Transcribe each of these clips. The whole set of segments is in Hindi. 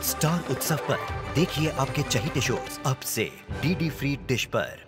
स्टार उत्सव पर देखिए आपके चहेते शोज अब से डीडी फ्री डिश पर।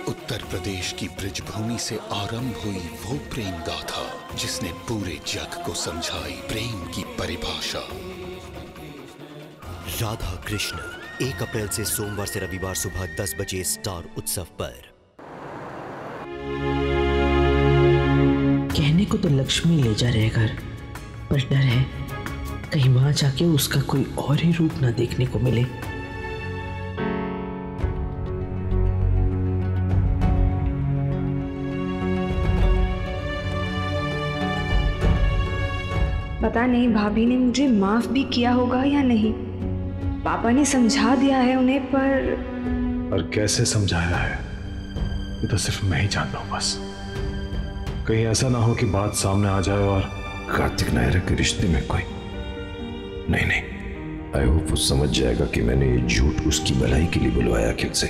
उत्तर प्रदेश की ब्रजभूमि से आरंभ हुई वो प्रेम गाथा जिसने पूरे जग को समझाई प्रेम की परिभाषा। राधा कृष्ण 1 अप्रैल से सोमवार से रविवार सुबह 10 बजे स्टार उत्सव पर। कहने को तो लक्ष्मी ले जा रहे घर, पर डर है कहीं वहां जाके उसका कोई और ही रूप ना देखने को मिले। पता नहीं भाभी ने मुझे माफ भी किया होगा या नहीं। पापा ने समझा दिया है उन्हें, पर कैसे समझाया है ये तो सिर्फ मैं ही जानता हूं। बस कहीं ऐसा ना हो कि बात सामने आ जाए और कार्तिक नायरा के रिश्ते में कोई नहीं। आई होप वो समझ जाएगा कि मैंने ये झूठ उसकी भलाई के लिए बुलवाया। अखिल से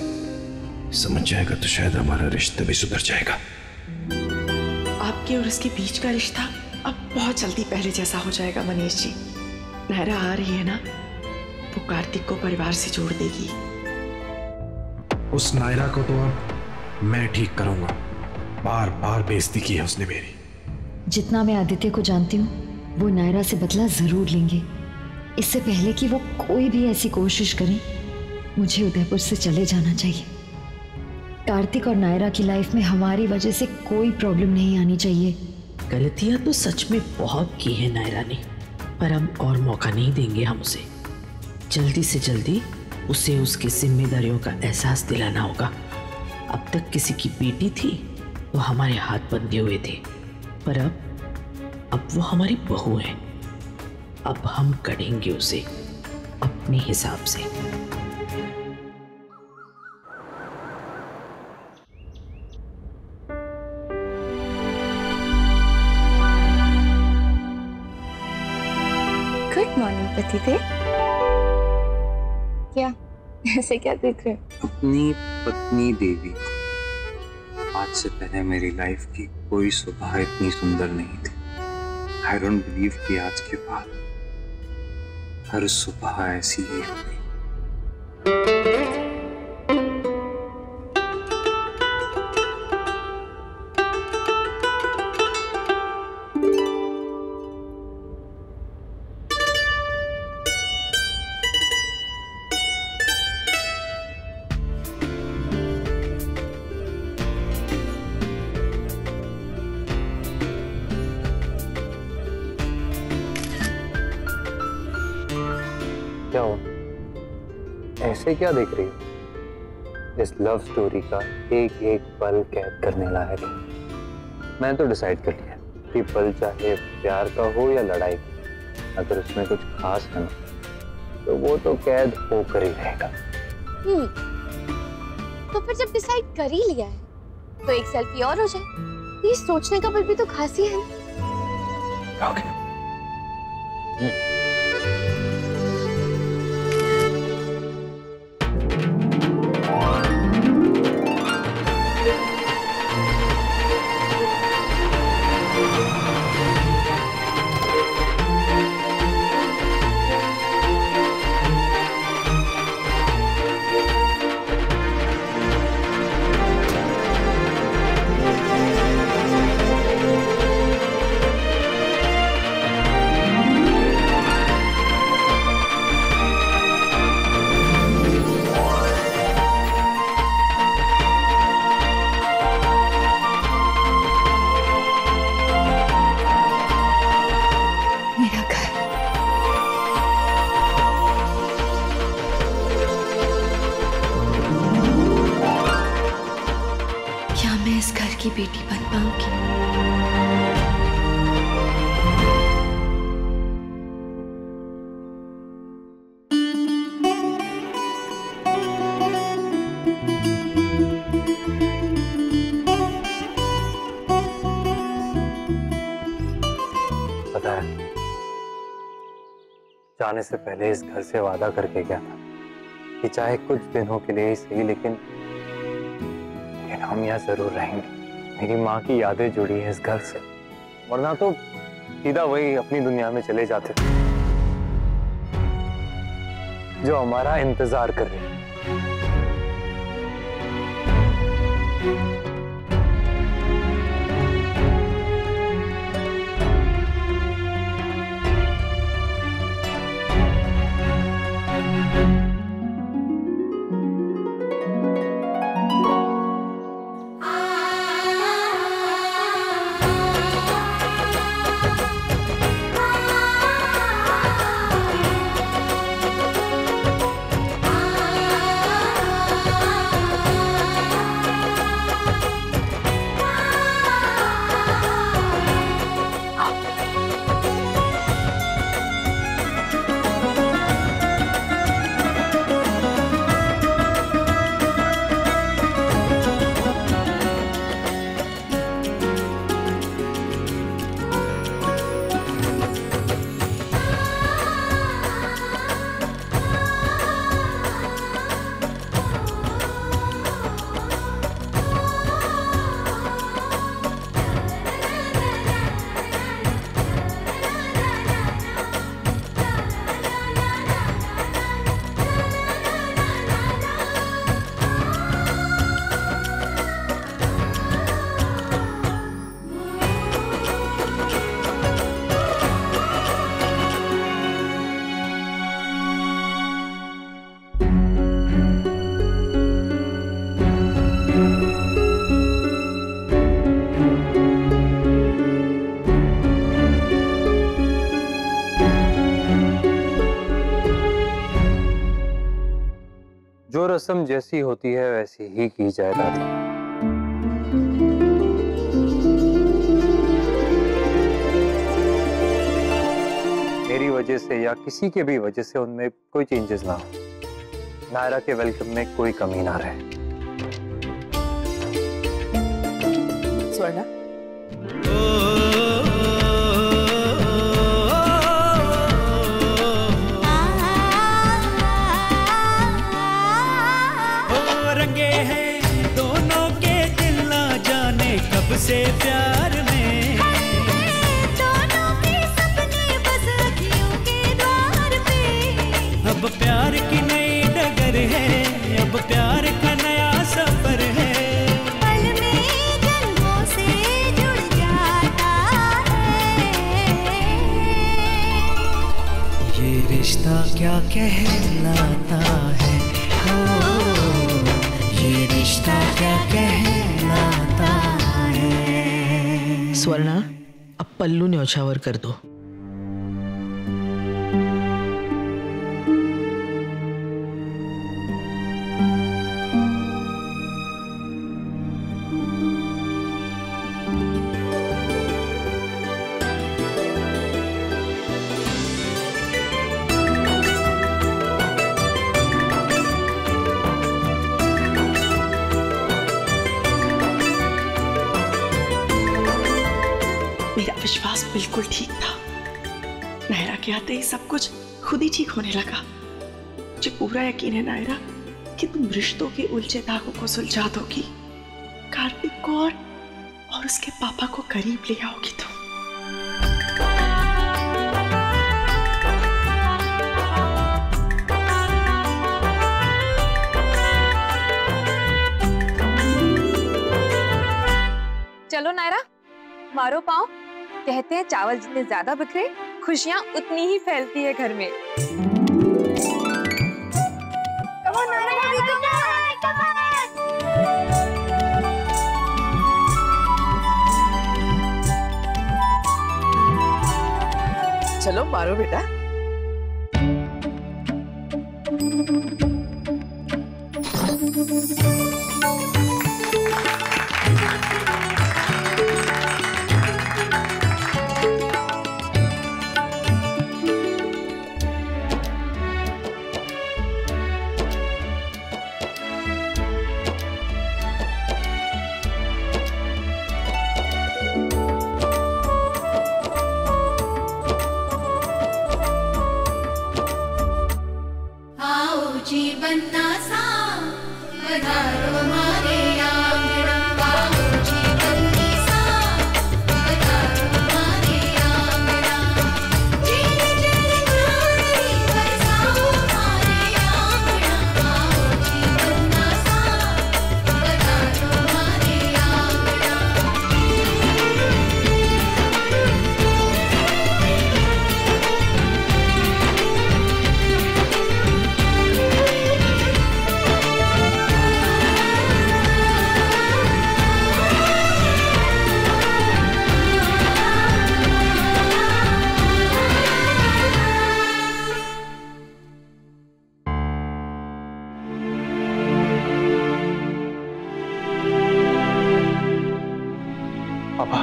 समझ जाएगा तो शायद हमारा रिश्ता भी सुधर जाएगा। आपके और उसके बीच का रिश्ता अब बहुत जल्दी पहले जैसा हो जाएगा। मनीष जी, नायरा आ रही है ना, वो कार्तिक को परिवार से जोड़ देगी। उस नायरा को तो अब मैं ठीक करूंगा। बार बार बेइज्जती की है उसने मेरी। जितना मैं आदित्य को जानती हूँ वो नायरा से बदला जरूर लेंगे। इससे पहले कि वो कोई भी ऐसी कोशिश करें, मुझे उदयपुर से चले जाना चाहिए। कार्तिक और नायरा की लाइफ में हमारी वजह से कोई प्रॉब्लम नहीं आनी चाहिए। गलतियां तो सच में बहुत की है नायरा ने, पर अब और मौका नहीं देंगे हम उसे। जल्दी से जल्दी उसे उसकी जिम्मेदारियों का एहसास दिलाना होगा। अब तक किसी की बेटी थी वो हमारे हाथ बंधे हुए थे, पर अब वो हमारी बहू है। अब हम करेंगे उसे अपने हिसाब से। गुड मॉर्निंग पतिदेव। क्या ऐसे क्या देख रहे हो? अपनी पत्नी देवी, आज से पहले मेरी लाइफ की कोई सुबह इतनी सुंदर नहीं थी। आई डोंट बिलीव कि आज के बाद हर सुबह ऐसी ही होगी। क्या हो, ऐसे क्या देख रही हो? इस लव स्टोरी का एक एक पल कैद करने लायक है। मैं तो डिसाइड कर लिया कि पल चाहे प्यार का हो या लड़ाई का, अगर उसमें कुछ खास है ना तो वो तो कैद होकर ही रहेगा। तो फिर जब डिसाइड कर ही लिया है तो एक सेल्फी और हो जाए। ये सोचने का पल भी तो खास ही है ना। ओके। की बेटी बन पाऊंगी। आने से पहले इस घर से वादा करके गया था कि चाहे कुछ दिनों के लिए ही सही, लेकिन हम यहाँ जरूर रहेंगे। मेरी माँ की यादें जुड़ी है इस घर से, वरना तो सीधा वही अपनी दुनिया में चले जाते थे जो हमारा इंतजार कर रही है। जो रस्म जैसी होती है वैसी ही की जाए दादी। मेरी वजह से या किसी के भी वजह से उनमें कोई चेंजेस ना हो। नायरा के वेलकम में कोई कमी ना रहे। स्वर्णा, से प्यार में दोनों के सपने बस अखियों के द्वार पे। अब प्यार की नई डगर है, अब प्यार का नया सफर है। पल में जन्मों से जुड़ जाता है। ये रिश्ता क्या कहलाता है, ओ ये रिश्ता क्या कहलाता है। स्वर्णा, अब पल्लू न्योछावर कर दो। विश्वास बिल्कुल ठीक था। नायरा के आते ही सब कुछ खुद ही ठीक होने लगा। मुझे पूरा यकीन है नायरा कि तुम रिश्तों के उलझे धागों को सुलझा दोगी, कार्तिक को और उसके पापा को करीब ले आओगी तुम। चलो नायरा, मारो पाँव। कहते हैं चावल जितने ज्यादा बिखरे, खुशियां उतनी ही फैलती है घर में। चलो मारो बेटा। जीवन नासा पधारो मारे आंगण आओ जीवन निसा पधारो मारे आंगण जीन जल चांदनी बरसाओ मारे आंगण आओ जीवन नासा पधारो मारे पापा,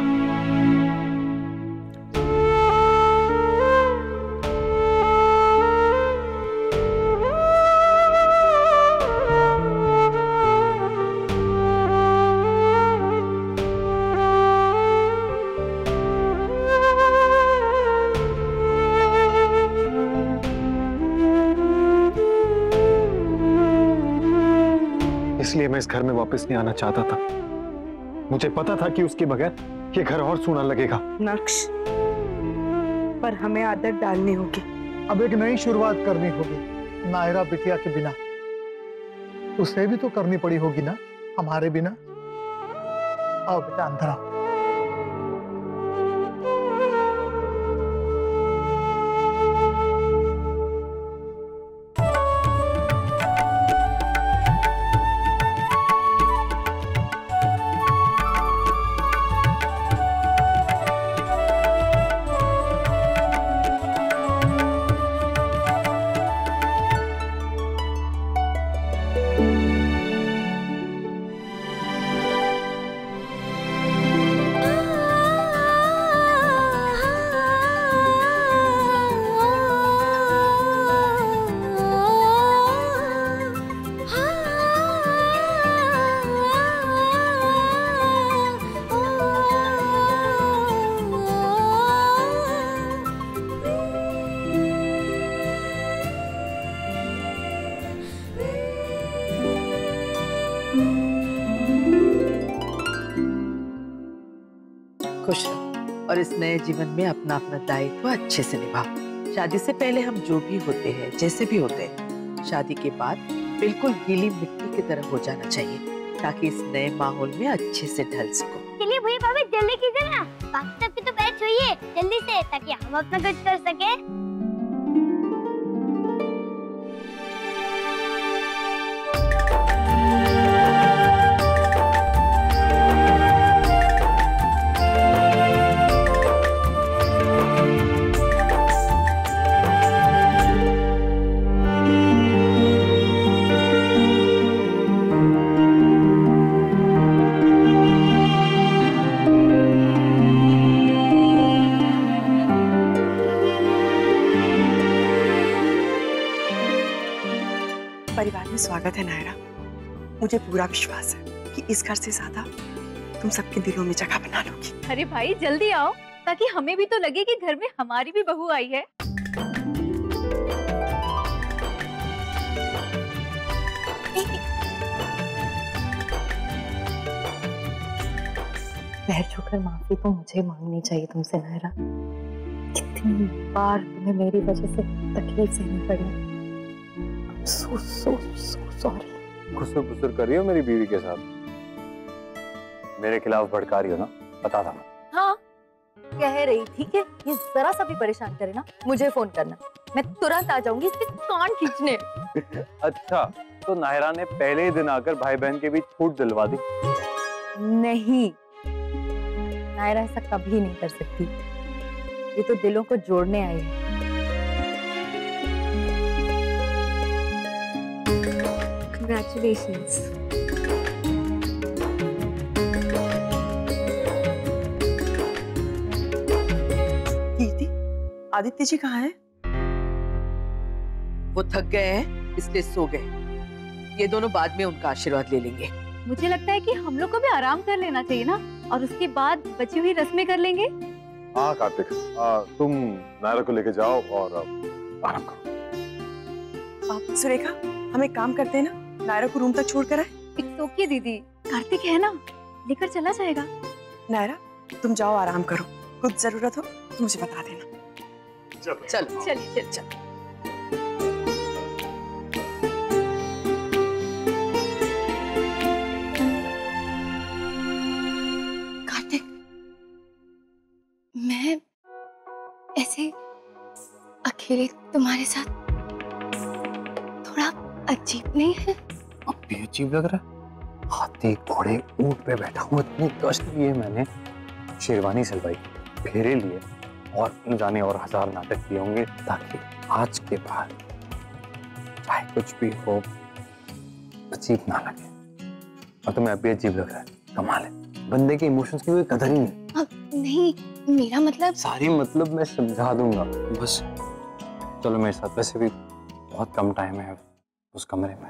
इसलिए मैं इस घर में वापस नहीं आना चाहता था। मुझे पता था कि उसके बगैर ये घर और सूना लगेगा। नक्श, पर हमें आदत डालनी होगी। अब एक नई शुरुआत करनी होगी नायरा बिटिया के बिना। उसे भी तो करनी पड़ी होगी ना हमारे बिना। आओ बेटा अंदर आओ। खुश रहो और इस नए जीवन में अपना अपना दायित्व अच्छे से निभाओ। शादी से पहले हम जो भी होते हैं, जैसे भी होते हैं, शादी के बाद बिल्कुल गीली मिट्टी की तरह हो जाना चाहिए ताकि इस नए माहौल में अच्छे से ढल सको। चलिए भैया भाभी जल्दी कीजिए ना, बाकी सबकी तो बैठ छुइए जल्दी से ताकि हम अपना कुछ कर सके। परिवार में स्वागत है नायरा। मुझे पूरा विश्वास है कि इस घर से ज्यादा तुम सबके दिलों में जगह बना लोगी। अरे भाई जल्दी आओ ताकि हमें भी तो लगे कि घर में हमारी भी बहू आई है। पैर छूकर माफी तो मुझे मांगनी चाहिए तुमसे नायरा। कितनी बार तुम्हें मेरी वजह से तकलीफ सहनी पड़ी। So sorry। घुसर कर रही हो मेरी बीवी के साथ, मेरे खिलाफ भड़का रही हो ना, बता था। हाँ कह रही थी कि ये जरा सा भी परेशान करे ना मुझे फोन करना, मैं तुरंत आ जाऊंगी इसके कान खींचने। अच्छा तो नायरा ने पहले ही दिन आकर भाई बहन के बीच फूट दिलवा दी। नहीं, नायरा ऐसा कभी नहीं कर सकती। ये तो दिलों को जोड़ने आई है। Congratulations। दीदी, आदित्य जी कहाँ हैं? वो थक गए हैं इसलिए सो गए। ये दोनों बाद में उनका आशीर्वाद ले लेंगे। मुझे लगता है कि हम लोग को भी आराम कर लेना चाहिए ना, और उसके बाद बची हुई रस्में कर लेंगे। हाँ कार्तिक, तुम नायरा को लेके जाओ और आराम करो। सुरेखा, हम एक काम करते हैं ना, नायरा को रूम तक छोड़ कर आए। इट्स ओके दीदी, कार्तिक है ना, लेकर चला जाएगा। नायरा तुम जाओ, आराम करो, कुछ जरूरत हो तो मुझे बता देना। चलो चलिए चल। कार्तिक, मैं ऐसे अकेले तुम्हारे साथ थोड़ा अजीब नहीं है? अब भी अजीब लग रहा है। हाथी घोड़े ऊंट पे बैठा हूँ, इतनी कष्ट लिए मैंने, शेरवानी सिलवाई, फेरे लिए और न जाने और 1000 नाटक किए होंगे, ताकि आज के बाद चाहे कुछ भी हो अजीब ना लगे। और तुम्हें अभी अजीब लग रहा है, कमाल है, बंदे के इमोशंस की कोई कदर ही नहीं। नहीं, मेरा मतलब सारी मतलब मैं समझा दूंगा, बस चलो मेरे साथ। वैसे भी बहुत कम टाइम है उस कमरे में।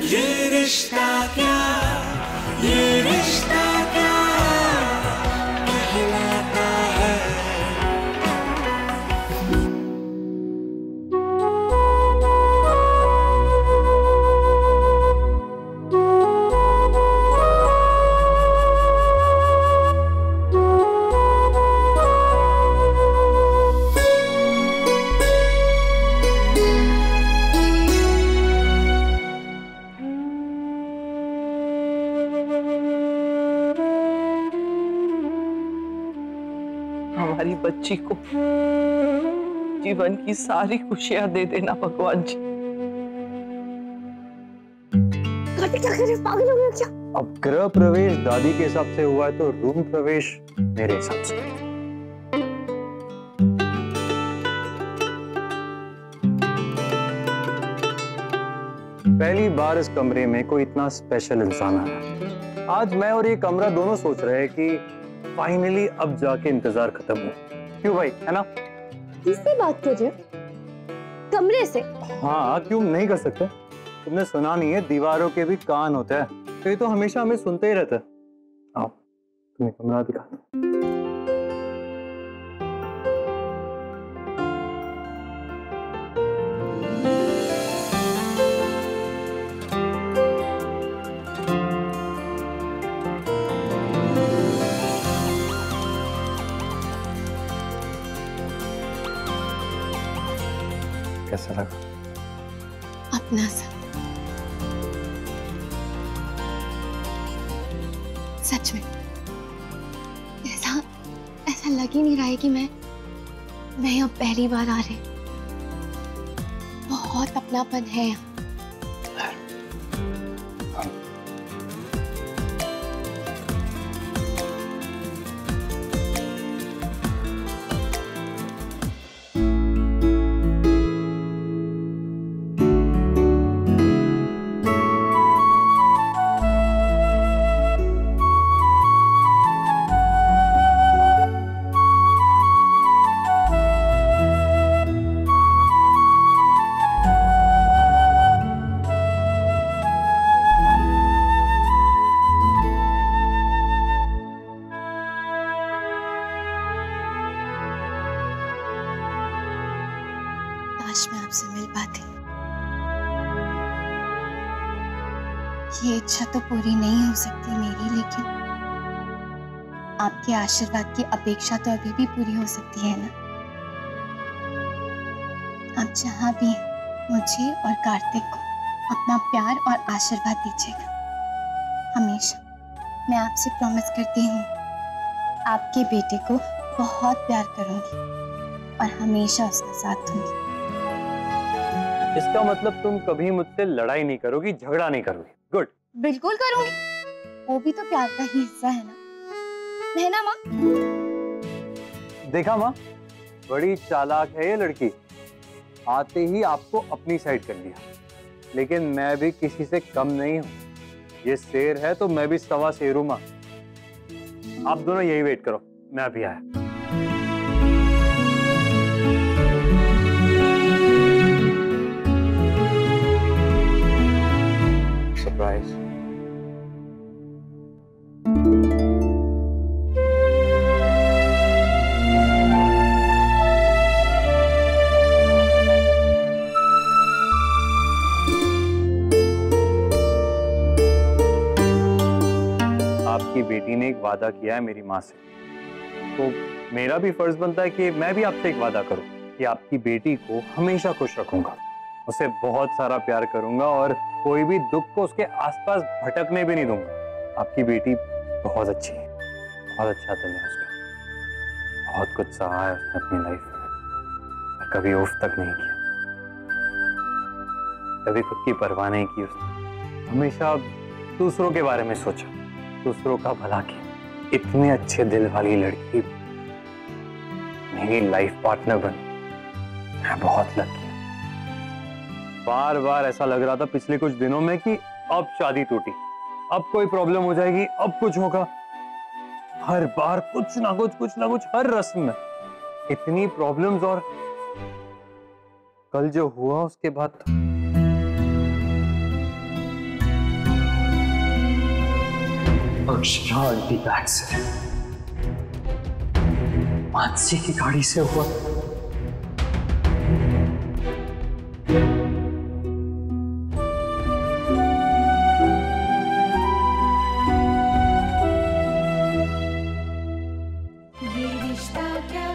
ये रिश्ता क्या, ये रिश्ता क्या कहलाता है। हमारी बच्ची को जीवन की सारी खुशियां दे देना भगवान जी। क्या कर रहे हो, पागल हो गए क्या? अब गृह प्रवेश दादी के हिसाब से हुआ है तो रूम प्रवेश मेरे हिसाब से। पहली बार इस कमरे में कोई इतना स्पेशल इंसान आया। आज मैं और ये कमरा दोनों सोच रहे हैं कि फाइनली अब जाके इंतजार खत्म हो। क्यों भाई, है ना? किससे बात कर रहे हो? कमरे से? हाँ, क्यों नहीं कर सकते? तुमने सुना नहीं है, दीवारों के भी कान होते हैं, तो ये तो हमेशा हमें सुनते ही रहता है। आओ तुम्हें कमरा दिखा। कैसा लगा? अपना सा। सच में ऐसा लग ही नहीं रहा है कि मैं अब पहली बार आ रही। बहुत अपनापन है यहाँ। काश मैं आपसे मिल पाती। ये इच्छा तो पूरी नहीं हो सकती मेरी, लेकिन आपके आशीर्वाद की अपेक्षा तो अभी भी पूरी हो सकती है ना। आप जहां भी हैं, मुझे और कार्तिक को अपना प्यार और आशीर्वाद दीजिएगा हमेशा। मैं आपसे प्रॉमिस करती हूँ आपके बेटे को बहुत प्यार करूंगी और हमेशा उसका साथ दूंगी। इसका मतलब तुम कभी मुझसे लड़ाई नहीं करोगी, झगड़ा नहीं करोगी। गुड। बिल्कुल करूंगी, वो भी तो प्यार का ही हिस्सा है ना माँ? देखा माँ, बड़ी चालाक है ये लड़की। आते ही आपको अपनी साइड कर लिया, लेकिन मैं भी किसी से कम नहीं हूँ। ये शेर है तो मैं भी सवा शेर हूँ माँ। आप दोनों यही वेट करो, मैं अभी आया। सरप्राइज। आपकी बेटी ने एक वादा किया है मेरी माँ से, तो मेरा भी फर्ज बनता है कि मैं भी आपसे एक वादा करूं कि आपकी बेटी को हमेशा खुश रखूंगा, उसे बहुत सारा प्यार करूंगा और कोई भी दुख को उसके आसपास भटकने भी नहीं दूंगा। आपकी बेटी बहुत अच्छी है, बहुत अच्छा दिल है उसका, बहुत कुछ सहा है उसने अपनी लाइफ में, पर कभी उफ तक नहीं किया, कभी खुद की परवाह नहीं की उसने, हमेशा दूसरों के बारे में सोचा, दूसरों का भला किया। इतने अच्छे दिल वाली लड़की मेरी लाइफ पार्टनर बनी, मैं बहुत लकी हूं। बार बार ऐसा लग रहा था पिछले कुछ दिनों में कि अब शादी टूटी, अब कोई प्रॉब्लम हो जाएगी, अब कुछ होगा। हर बार कुछ ना कुछ हर रस्म में इतनी प्रॉब्लम्स, और कल जो हुआ उसके बाद मानसी की गाड़ी से हुआ। ये रिश्ता क्या